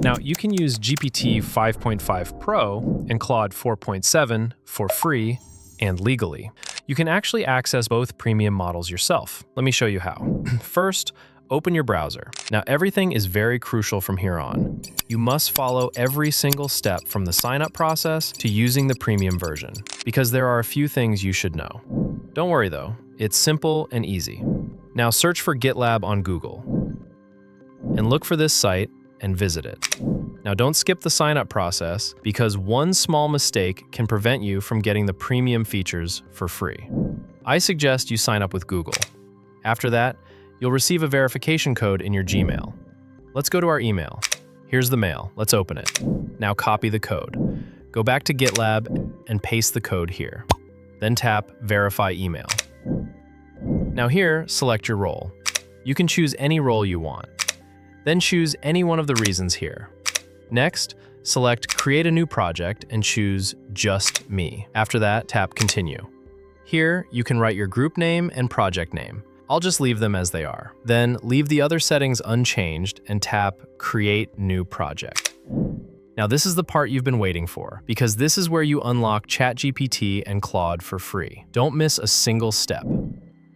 Now, you can use GPT 5.5 Pro and Claude 4.7 for free and legally. You can actually access both premium models yourself. Let me show you how. First, open your browser. Now, everything is very crucial from here on. You must follow every single step from the sign-up process to using the premium version, because there are a few things you should know. Don't worry though, it's simple and easy. Now search for GitLab on Google and look for this site and visit it. Now don't skip the sign-up process, because one small mistake can prevent you from getting the premium features for free. I suggest you sign up with Google. After that, you'll receive a verification code in your Gmail. Let's go to our email. Here's the mail. Let's open it. Now copy the code. Go back to GitLab and paste the code here. Then tap Verify Email. Now here, select your role. You can choose any role you want. Then choose any one of the reasons here. Next, select Create a new project and choose Just Me. After that, tap Continue. Here, you can write your group name and project name. I'll just leave them as they are. Then leave the other settings unchanged and tap Create New Project. Now this is the part you've been waiting for, because this is where you unlock ChatGPT and Claude for free. Don't miss a single step.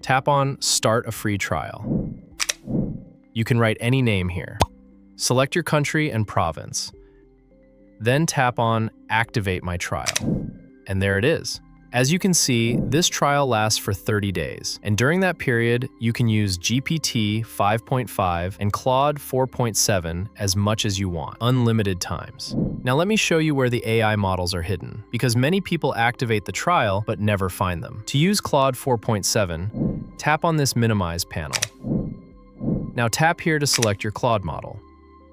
Tap on Start a free trial. You can write any name here. Select your country and province. Then tap on Activate my trial. And there it is. As you can see, this trial lasts for 30 days, and during that period, you can use GPT 5.5 and Claude 4.7 as much as you want, unlimited times. Now let me show you where the AI models are hidden, because many people activate the trial but never find them. To use Claude 4.7, tap on this Minimize panel. Now tap here to select your Claude model.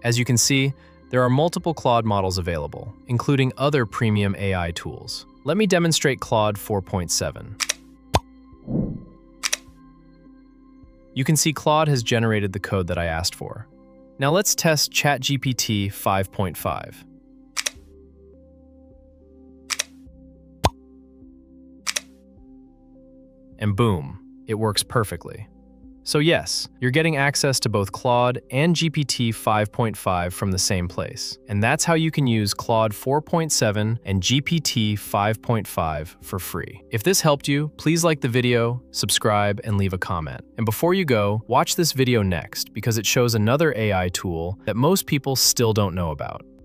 As you can see, there are multiple Claude models available, including other premium AI tools. Let me demonstrate Claude 4.7. You can see Claude has generated the code that I asked for. Now let's test ChatGPT 5.5. And boom, it works perfectly. So yes, you're getting access to both Claude and GPT 5.5 from the same place. And that's how you can use Claude 4.7 and GPT 5.5 for free. If this helped you, please like the video, subscribe, and leave a comment. And before you go, watch this video next, because it shows another AI tool that most people still don't know about.